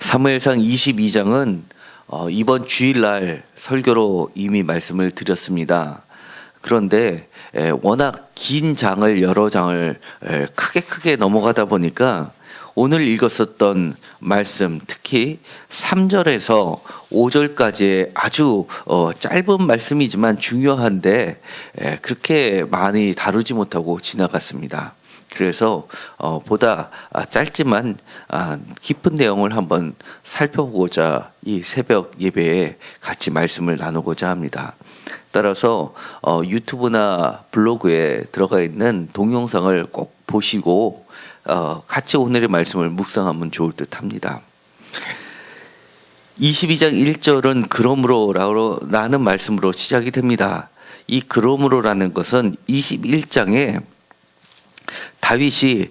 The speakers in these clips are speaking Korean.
사무엘상 22장은 이번 주일날 설교로 이미 말씀을 드렸습니다. 그런데 워낙 긴 장을 여러 장을 크게 넘어가다 보니까 오늘 읽었었던 말씀, 특히 3절에서 5절까지의 아주 짧은 말씀이지만 중요한데 그렇게 많이 다루지 못하고 지나갔습니다. 그래서 보다 짧지만 깊은 내용을 한번 살펴보고자 이 새벽 예배에 같이 말씀을 나누고자 합니다. 따라서 유튜브나 블로그에 들어가 있는 동영상을 꼭 보시고 같이 오늘의 말씀을 묵상하면 좋을 듯 합니다. 22장 1절은 그러므로라는 말씀으로 시작이 됩니다. 이 그러므로라는 것은 21장에 다윗이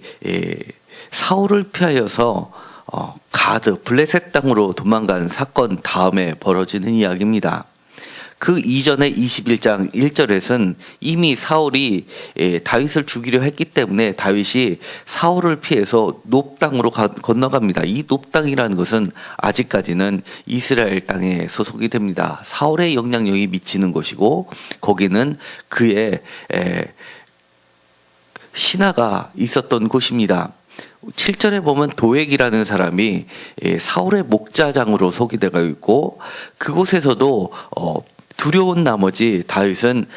사울을 피하여서 가드 블레셋 땅으로 도망간 사건 다음에 벌어지는 이야기입니다. 그 이전에 21장 1절에서는 이미 사울이 다윗을 죽이려 했기 때문에 다윗이 사울을 피해서 높 땅으로 건너갑니다. 이 높 땅이라는 것은 아직까지는 이스라엘 땅에 소속이 됩니다. 사울의 영향력이 미치는 곳이고 거기는 그의 신하가 있었던 곳입니다. 7절에 보면 도액이라는 사람이 사울의 목자장으로 소개되어 있고 그곳에서도 두려운 나머지 다윗은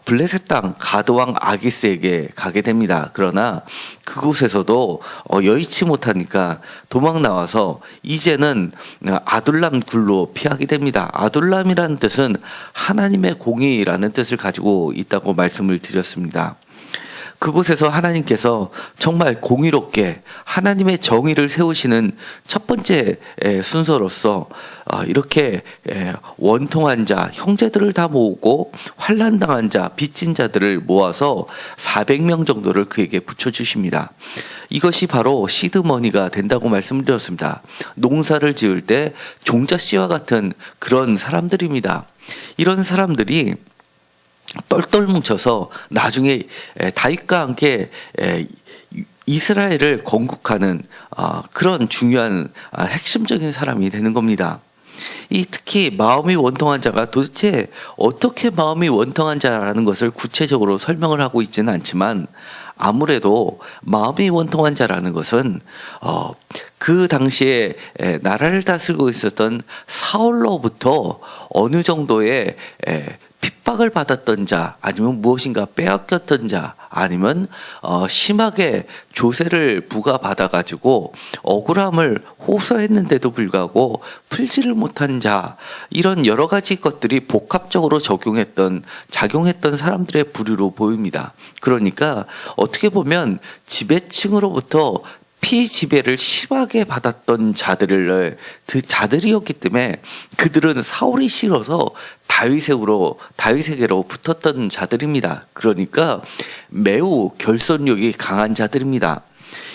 블레셋 땅 가드왕 아기스에게 가게 됩니다. 그러나 그곳에서도 여의치 못하니까 도망 나와서 이제는 아둘람 굴로 피하게 됩니다. 아둘람이라는 뜻은 하나님의 공의라는 뜻을 가지고 있다고 말씀을 드렸습니다. 그곳에서 하나님께서 정말 공의롭게 하나님의 정의를 세우시는 첫 번째 순서로서 이렇게 원통한 자, 형제들을 다 모으고 환난당한 자, 빚진 자들을 모아서 400명 정도를 그에게 붙여주십니다. 이것이 바로 시드머니가 된다고 말씀드렸습니다. 농사를 지을 때 종자씨와 같은 그런 사람들입니다. 이런 사람들이 똘똘 뭉쳐서 나중에 다윗과 함께 이스라엘을 건국하는 그런 중요한 핵심적인 사람이 되는 겁니다. 특히 마음이 원통한 자가 도대체 어떻게 마음이 원통한 자라는 것을 구체적으로 설명을 하고 있지는 않지만 아무래도 마음이 원통한 자라는 것은 그 당시에 나라를 다스리고 있었던 사울로부터 어느 정도의 핍박을 받았던 자, 아니면 무엇인가 빼앗겼던 자, 아니면 심하게 조세를 부과받아가지고 억울함을 호소했는데도 불구하고 풀지를 못한 자, 이런 여러 가지 것들이 복합적으로 작용했던 사람들의 부류로 보입니다. 그러니까 어떻게 보면 지배층으로부터 피지배를 심하게 받았던 자들이었기 때문에 그들은 사울이 싫어서 다윗에게로 붙었던 자들입니다. 그러니까 매우 결속력이 강한 자들입니다.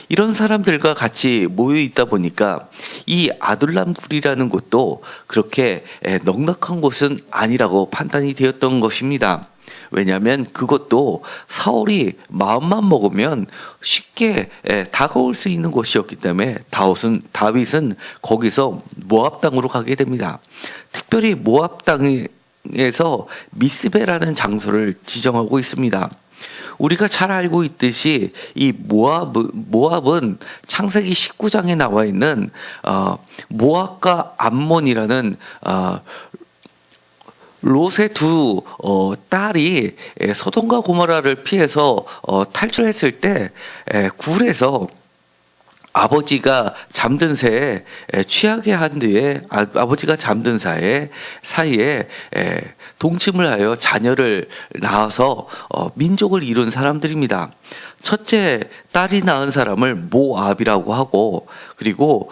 이런 사람들과 같이 모여 있다 보니까 이 아둘람 굴이라는 곳도 그렇게 넉넉한 곳은 아니라고 판단이 되었던 것입니다. 왜냐하면 그것도 사울이 마음만 먹으면 쉽게 다가올 수 있는 곳이었기 때문에 다윗은 거기서 모압 땅으로 가게 됩니다. 특별히 모압 땅에서 미스베라는 장소를 지정하고 있습니다. 우리가 잘 알고 있듯이 이 모압은 창세기 19장에 나와 있는 모압과 암몬이라는 롯의 두 딸이 소돔과 고모라를 피해서 탈출했을 때 굴에서 아버지가 잠든 새에 취하게 한 뒤에 아버지가 잠든 사이에 동침을 하여 자녀를 낳아서 민족을 이룬 사람들입니다. 첫째 딸이 낳은 사람을 모압이라고 하고 그리고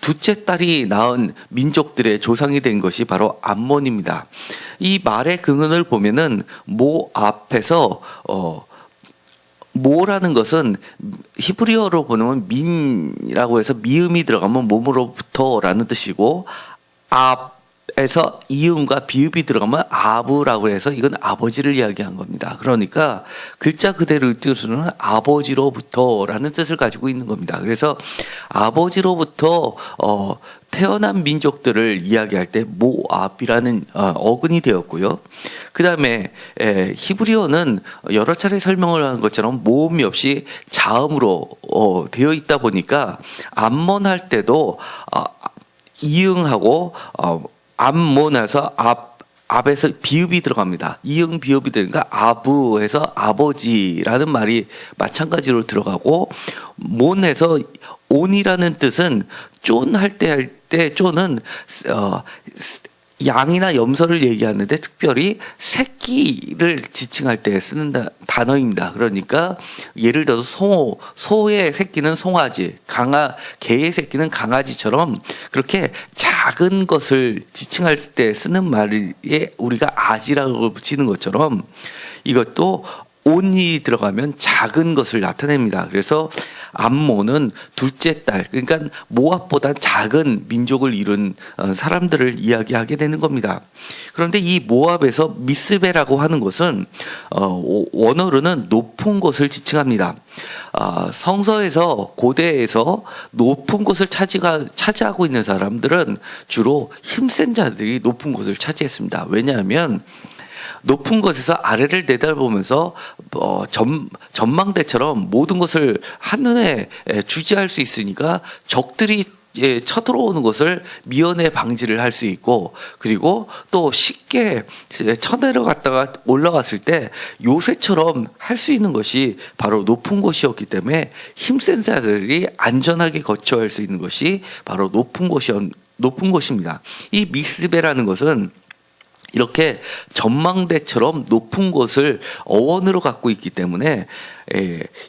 둘째 딸이 낳은 민족들의 조상이 된 것이 바로 암몬입니다. 이 말의 근원을 보면은 모압에서 모라는 것은 히브리어로 보면 민이라고 해서 미음이 들어가면 몸으로부터라는 뜻이고 에서 이음과 비읍이 들어가면 아부라고 해서 이건 아버지를 이야기한 겁니다. 그러니까 글자 그대로의 뜻으로는 아버지로부터라는 뜻을 가지고 있는 겁니다. 그래서 아버지로부터 태어난 민족들을 이야기할 때 모압이라는 어근이 되었고요. 그 다음에 히브리어는 여러 차례 설명을 한 것처럼 모음이 없이 자음으로 되어 있다 보니까 암몬할 때도 이응하고 암몬해서 앞에서 비읍이 들어갑니다. 이응 비읍이 들어가니까 아부해서 아버지라는 말이 마찬가지로 들어가고 몬해서 온이라는 뜻은 쫀 할 때 쫀은 양이나 염소를 얘기하는데 특별히 새끼를 지칭할 때 쓰는 단어입니다. 그러니까 예를 들어서 소의 새끼는 송아지, 개의 새끼는 강아지처럼 그렇게 작은 것을 지칭할 때 쓰는 말에 우리가 아지라고 붙이는 것처럼 이것도 온이 들어가면 작은 것을 나타냅니다. 그래서 암몬은 둘째 딸, 그러니까 모압보다 작은 민족을 이룬 사람들을 이야기하게 되는 겁니다. 그런데 이 모압에서 미스베라고 하는 것은 원어로는 높은 곳을 지칭합니다. 성서에서 고대에서 높은 곳을 차지하고 있는 사람들은 주로 힘센 자들이 높은 곳을 차지했습니다. 왜냐하면 높은 곳에서 아래를 내다보면서 전망대처럼 모든 것을 한눈에 주지할 수 있으니까 적들이 쳐들어오는 것을 미연에 방지를 할 수 있고, 그리고 또 쉽게 쳐내려갔다가 올라갔을 때 요새처럼 할 수 있는 것이 바로 높은 곳이었기 때문에 힘센 자들이 안전하게 거처할 수 있는 것이 바로 높은 곳입니다. 이 미스베라는 것은 이렇게 전망대처럼 높은 곳을 어원으로 갖고 있기 때문에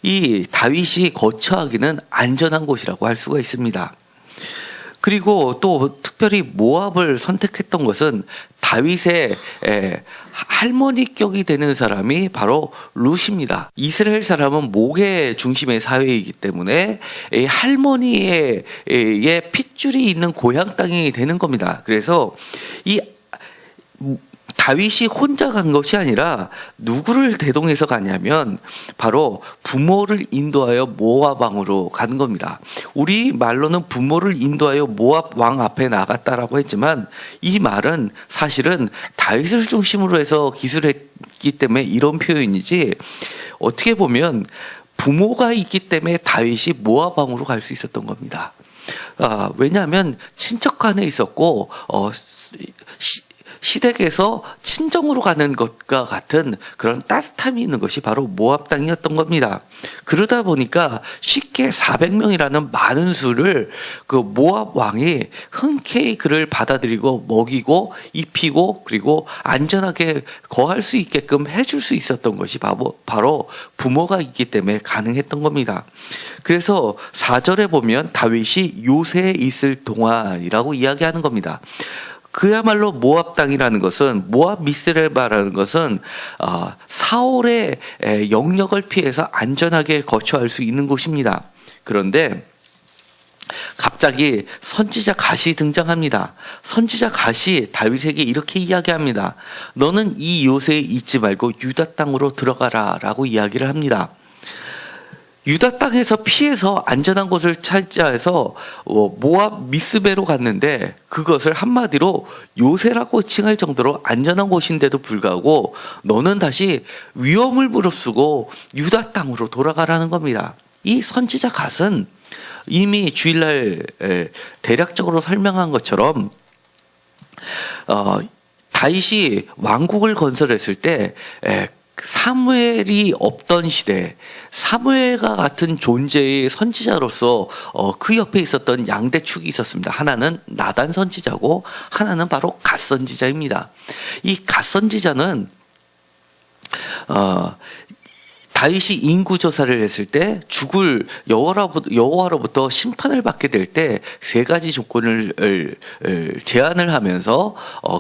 이 다윗이 거처하기는 안전한 곳이라고 할 수가 있습니다. 그리고 또 특별히 모압을 선택했던 것은 다윗의 할머니격이 되는 사람이 바로 룻입니다. 이스라엘 사람은 목의 중심의 사회이기 때문에 할머니의 핏줄이 있는 고향 땅이 되는 겁니다. 그래서 이 다윗이 혼자 간 것이 아니라 누구를 대동해서 가냐면 바로 부모를 인도하여 모압 왕으로 간 겁니다. 우리 말로는 부모를 인도하여 모압 왕 앞에 나갔다라고 했지만 이 말은 사실은 다윗을 중심으로 해서 기술했기 때문에 이런 표현이지, 어떻게 보면 부모가 있기 때문에 다윗이 모압 왕으로 갈 수 있었던 겁니다. 왜냐하면 친척 간에 있었고 시댁에서 친정으로 가는 것과 같은 그런 따뜻함이 있는 것이 바로 모압 땅이었던 겁니다. 그러다 보니까 쉽게 400명이라는 많은 수를 그 모압 왕이 흔쾌히 그를 받아들이고 먹이고 입히고 그리고 안전하게 거할 수 있게끔 해줄 수 있었던 것이 바로 부모가 있기 때문에 가능했던 겁니다. 그래서 4절에 보면 다윗이 요새에 있을 동안이라고 이야기하는 겁니다. 그야말로 모압 땅이라는 것은, 모압 미스레바라는 것은 사울의 영역을 피해서 안전하게 거처할 수 있는 곳입니다. 그런데 갑자기 선지자 갓이 등장합니다. 선지자 갓이 다윗에게 이렇게 이야기합니다. 너는 이 요새에 있지 말고 유다 땅으로 들어가라 라고 이야기를 합니다. 유다 땅에서 피해서 안전한 곳을 차지해서 모압 미스베로 갔는데 그것을 한마디로 요새라고 칭할 정도로 안전한 곳인데도 불구하고 너는 다시 위험을 무릅쓰고 유다 땅으로 돌아가라는 겁니다. 이 선지자 갓은 이미 주일날 대략적으로 설명한 것처럼 다윗이 왕국을 건설했을 때 사무엘이 없던 시대, 사무엘과 같은 존재의 선지자로서 그 옆에 있었던 양대축이 있었습니다. 하나는 나단 선지자고 하나는 바로 갓 선지자입니다. 이 갓 선지자는 다윗이 인구 조사를 했을 때 죽을 여호와로부터 심판을 받게 될 때 세 가지 조건을 제안을 하면서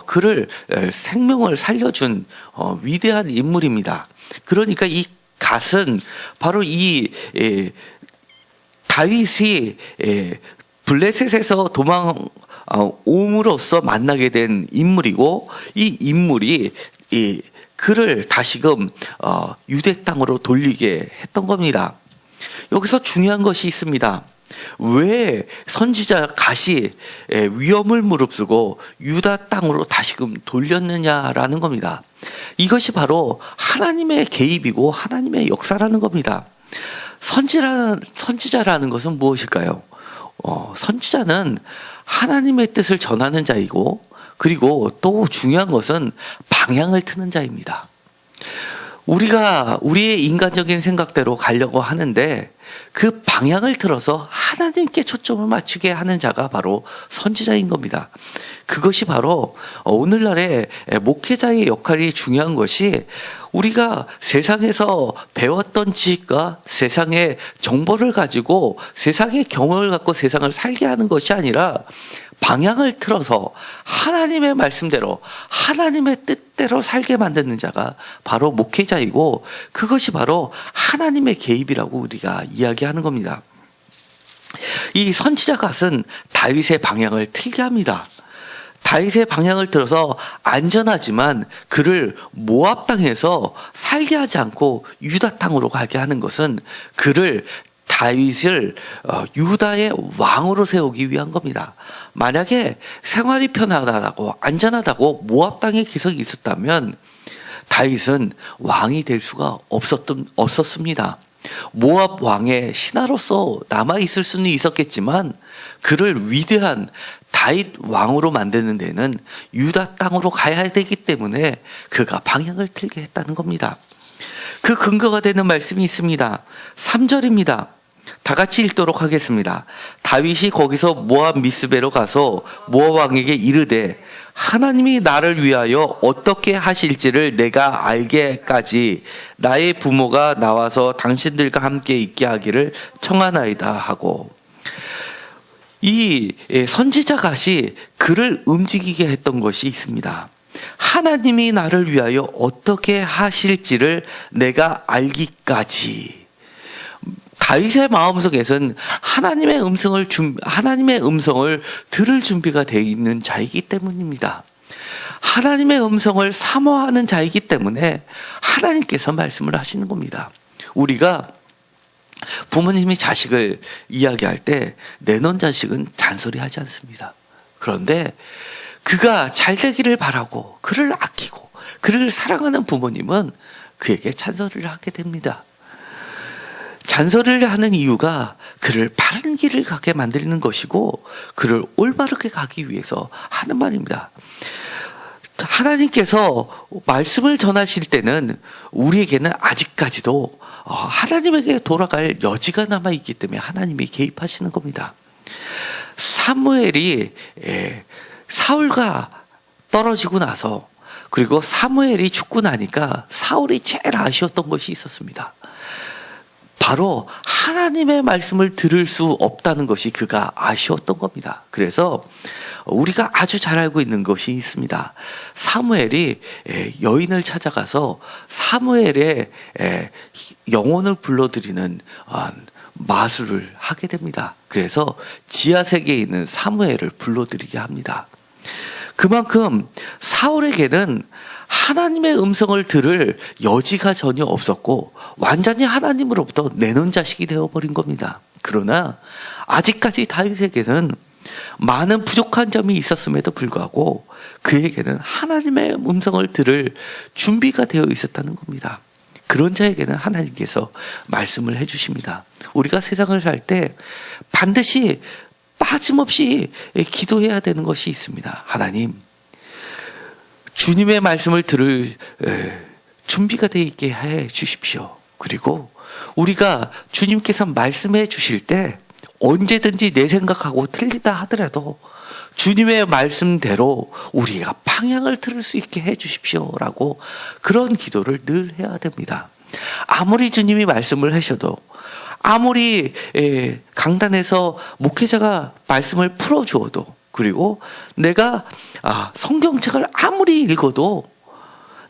그를 생명을 살려준 위대한 인물입니다. 그러니까 이 갓은 바로 이 다윗이 블레셋에서 옴으로써 만나게 된 인물이고, 이 인물이 그를 다시금 유대 땅으로 돌리게 했던 겁니다. 여기서 중요한 것이 있습니다. 왜 선지자 갓이 위험을 무릅쓰고 유다 땅으로 다시금 돌렸느냐라는 겁니다. 이것이 바로 하나님의 개입이고 하나님의 역사라는 겁니다. 선지자라는 것은 무엇일까요? 선지자는 하나님의 뜻을 전하는 자이고, 그리고 또 중요한 것은 방향을 트는 자입니다. 우리가 우리의 인간적인 생각대로 가려고 하는데 그 방향을 틀어서 하나님께 초점을 맞추게 하는 자가 바로 선지자인 겁니다. 그것이 바로 오늘날의 목회자의 역할이 중요한 것이, 우리가 세상에서 배웠던 지식과 세상의 정보를 가지고 세상의 경험을 갖고 세상을 살게 하는 것이 아니라 방향을 틀어서 하나님의 말씀대로 하나님의 뜻대로 살게 만드는 자가 바로 목회자이고, 그것이 바로 하나님의 개입이라고 우리가 이야기하는 겁니다. 이 선지자 갓은 다윗의 방향을 틀게 합니다. 다윗의 방향을 들어서 안전하지만 그를 모압 땅에서 살게 하지 않고 유다 땅으로 가게 하는 것은 그를 다윗을 유다의 왕으로 세우기 위한 겁니다. 만약에 생활이 편안하다고 안전하다고 모압 땅에 계속 있었다면 다윗은 왕이 될 수가 없었습니다. 모압 왕의 신하로서 남아있을 수는 있었겠지만 그를 위대한 다윗 왕으로 만드는 데는 유다 땅으로 가야 되기 때문에 그가 방향을 틀게 했다는 겁니다. 그 근거가 되는 말씀이 있습니다. 3절입니다. 다 같이 읽도록 하겠습니다. 다윗이 거기서 모압 미스베로 가서 모압 왕에게 이르되 하나님이 나를 위하여 어떻게 하실지를 내가 알게까지 나의 부모가 나와서 당신들과 함께 있게 하기를 청하나이다 하고, 이 선지자 갓이 그를 움직이게 했던 것이 있습니다. 하나님이 나를 위하여 어떻게 하실지를 내가 알기까지. 다윗의 마음속에서는 하나님의 음성을 들을 준비가 되어 있는 자이기 때문입니다. 하나님의 음성을 사모하는 자이기 때문에 하나님께서 말씀을 하시는 겁니다. 우리가 부모님이 자식을 이야기할 때 내놓은 자식은 잔소리하지 않습니다. 그런데 그가 잘 되기를 바라고 그를 아끼고 그를 사랑하는 부모님은 그에게 잔소리를 하게 됩니다. 잔소리를 하는 이유가 그를 바른 길을 가게 만드는 것이고 그를 올바르게 가기 위해서 하는 말입니다. 하나님께서 말씀을 전하실 때는 우리에게는 아직까지도 하나님에게 돌아갈 여지가 남아있기 때문에 하나님이 개입하시는 겁니다. 사무엘이 사울과 떨어지고 나서, 그리고 사무엘이 죽고 나니까 사울이 제일 아쉬웠던 것이 있었습니다. 바로 하나님의 말씀을 들을 수 없다는 것이 그가 아쉬웠던 겁니다. 그래서 우리가 아주 잘 알고 있는 것이 있습니다. 사무엘이 여인을 찾아가서 사무엘의 영혼을 불러들이는 마술을 하게 됩니다. 그래서 지하세계에 있는 사무엘을 불러들이게 합니다. 그만큼 사울에게는 하나님의 음성을 들을 여지가 전혀 없었고 완전히 하나님으로부터 내놓은 자식이 되어버린 겁니다. 그러나 아직까지 다윗에게는 많은 부족한 점이 있었음에도 불구하고 그에게는 하나님의 음성을 들을 준비가 되어 있었다는 겁니다. 그런 자에게는 하나님께서 말씀을 해주십니다. 우리가 세상을 살 때 반드시 빠짐없이 기도해야 되는 것이 있습니다. 하나님, 주님의 말씀을 들을 준비가 되어 있게 해 주십시오. 그리고 우리가 주님께서 말씀해 주실 때 언제든지 내 생각하고 틀리다 하더라도 주님의 말씀대로 우리가 방향을 틀을 수 있게 해 주십시오라고 그런 기도를 늘 해야 됩니다. 아무리 주님이 말씀을 하셔도, 아무리 강단에서 목회자가 말씀을 풀어주어도, 그리고 내가 성경책을 아무리 읽어도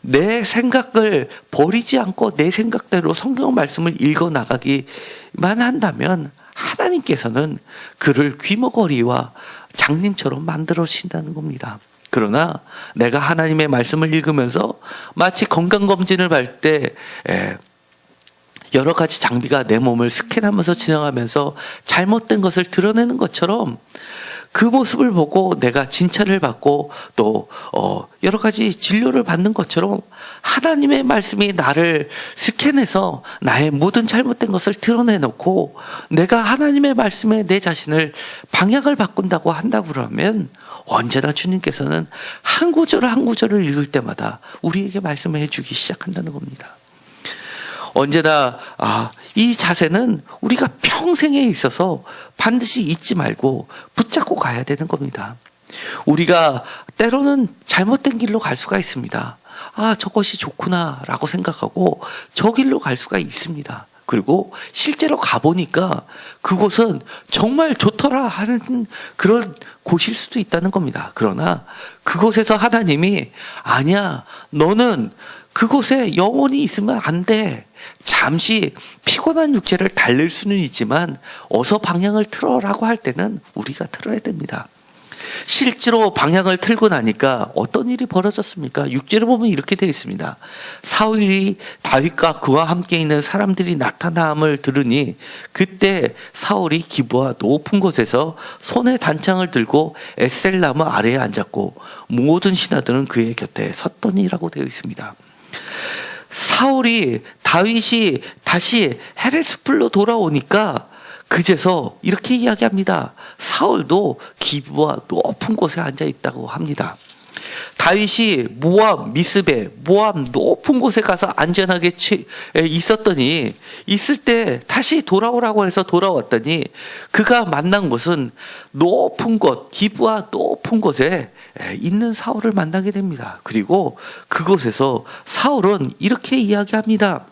내 생각을 버리지 않고 내 생각대로 성경 말씀을 읽어 나가기만 한다면 하나님께서는 그를 귀머거리와 장님처럼 만들어 주신다는 겁니다. 그러나 내가 하나님의 말씀을 읽으면서 마치 건강검진을 받을 때 여러 가지 장비가 내 몸을 스캔하면서 지나가면서 잘못된 것을 드러내는 것처럼 그 모습을 보고 내가 진찰을 받고 또 여러 가지 진료를 받는 것처럼 하나님의 말씀이 나를 스캔해서 나의 모든 잘못된 것을 드러내놓고 내가 하나님의 말씀에 내 자신을 방향을 바꾼다고 한다고 그러면 언제나 주님께서는 한 구절 한 구절을 읽을 때마다 우리에게 말씀을 해주기 시작한다는 겁니다. 언제나 이 자세는 우리가 평생에 있어서 반드시 잊지 말고 붙잡고 가야 되는 겁니다. 우리가 때로는 잘못된 길로 갈 수가 있습니다. 저것이 좋구나 라고 생각하고 저 길로 갈 수가 있습니다. 그리고 실제로 가보니까 그곳은 정말 좋더라 하는 그런 곳일 수도 있다는 겁니다. 그러나 그곳에서 하나님이 아니야, 너는 그곳에 영원히 있으면 안 돼. 잠시 피곤한 육체를 달랠 수는 있지만 어서 방향을 틀어라고 할 때는 우리가 틀어야 됩니다. 실제로 방향을 틀고 나니까 어떤 일이 벌어졌습니까? 6절을 보면 이렇게 되어 있습니다. 사울이 다윗과 그와 함께 있는 사람들이 나타남을 들으니 그때 사울이 기브와 높은 곳에서 손에 단창을 들고 에셀나무 아래에 앉았고 모든 신하들은 그의 곁에 섰더니라고 되어 있습니다. 사울이 다윗이 다시 헤레스풀로 돌아오니까 그제서 이렇게 이야기합니다. 사울도 기브와 높은 곳에 앉아 있다고 합니다. 다윗이 모압 미스베 모압 높은 곳에 가서 안전하게 있었더니 있을 때 다시 돌아오라고 해서 돌아왔더니 그가 만난 곳은 높은 곳 기브와 높은 곳에 있는 사울을 만나게 됩니다. 그리고 그곳에서 사울은 이렇게 이야기합니다.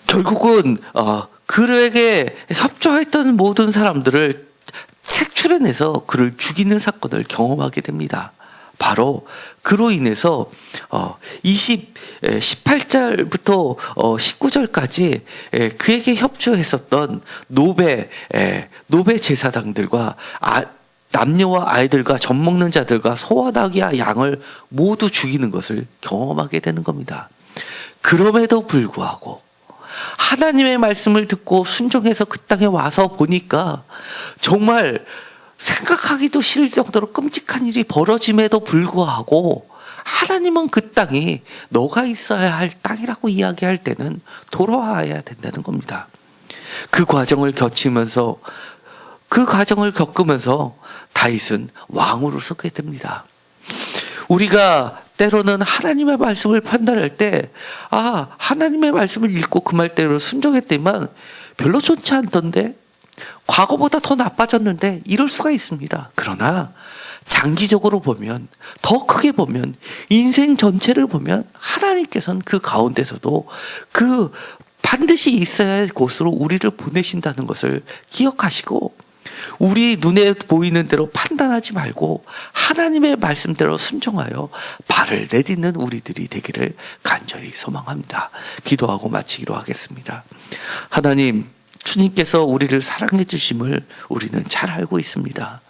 결국은 그에게 협조했던 모든 사람들을 색출해내서 그를 죽이는 사건을 경험하게 됩니다. 바로 그로 인해서 18절부터 19절까지 그에게 협조했었던 노베 제사장들과 남녀와 아이들과 젖 먹는 자들과 소와 닭이와 양을 모두 죽이는 것을 경험하게 되는 겁니다. 그럼에도 불구하고 하나님의 말씀을 듣고 순종해서 그 땅에 와서 보니까 정말 생각하기도 싫을 정도로 끔찍한 일이 벌어짐에도 불구하고 하나님은 그 땅이 너가 있어야 할 땅이라고 이야기할 때는 돌아와야 된다는 겁니다. 그 과정을 겪으면서 다윗은 왕으로 서게 됩니다. 우리가 때로는 하나님의 말씀을 판단할 때 하나님의 말씀을 읽고 그 말대로 순종했더니만 별로 좋지 않던데 과거보다 더 나빠졌는데 이럴 수가 있습니다. 그러나 장기적으로 보면 더 크게 보면 인생 전체를 보면 하나님께서는 그 가운데서도 그 반드시 있어야 할 곳으로 우리를 보내신다는 것을 기억하시고 우리 눈에 보이는 대로 판단하지 말고 하나님의 말씀대로 순종하여 발을 내딛는 우리들이 되기를 간절히 소망합니다. 기도하고 마치기로 하겠습니다. 하나님, 주님께서 우리를 사랑해 주심을 우리는 잘 알고 있습니다.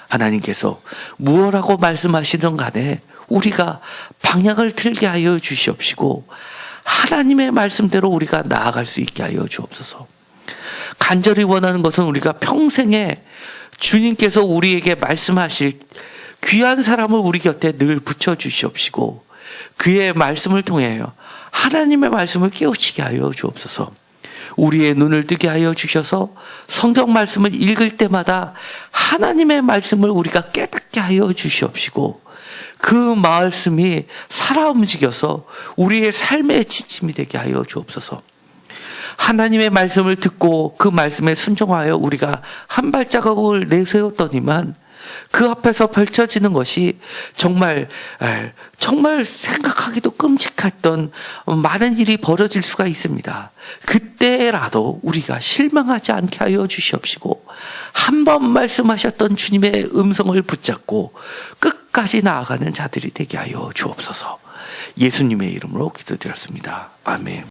하나님께서 무엇라고 말씀하시든 간에 우리가 방향을 틀게 하여 주시옵시고 하나님의 말씀대로 우리가 나아갈 수 있게 하여 주옵소서. 간절히 원하는 것은 우리가 평생에 주님께서 우리에게 말씀하실 귀한 사람을 우리 곁에 늘 붙여주시옵시고 그의 말씀을 통해 하나님의 말씀을 깨우치게 하여 주옵소서. 우리의 눈을 뜨게 하여 주셔서 성경 말씀을 읽을 때마다 하나님의 말씀을 우리가 깨닫게 하여 주시옵시고 그 말씀이 살아 움직여서 우리의 삶의 지침이 되게 하여 주옵소서. 하나님의 말씀을 듣고 그 말씀에 순종하여 우리가 한 발자국을 내세웠더니만 그 앞에서 펼쳐지는 것이 정말 생각하기도 끔찍했던 많은 일이 벌어질 수가 있습니다. 그때라도 우리가 실망하지 않게 하여 주시옵시고 한 번 말씀하셨던 주님의 음성을 붙잡고 끝까지 나아가는 자들이 되게 하여 주옵소서. 예수님의 이름으로 기도드렸습니다. 아멘.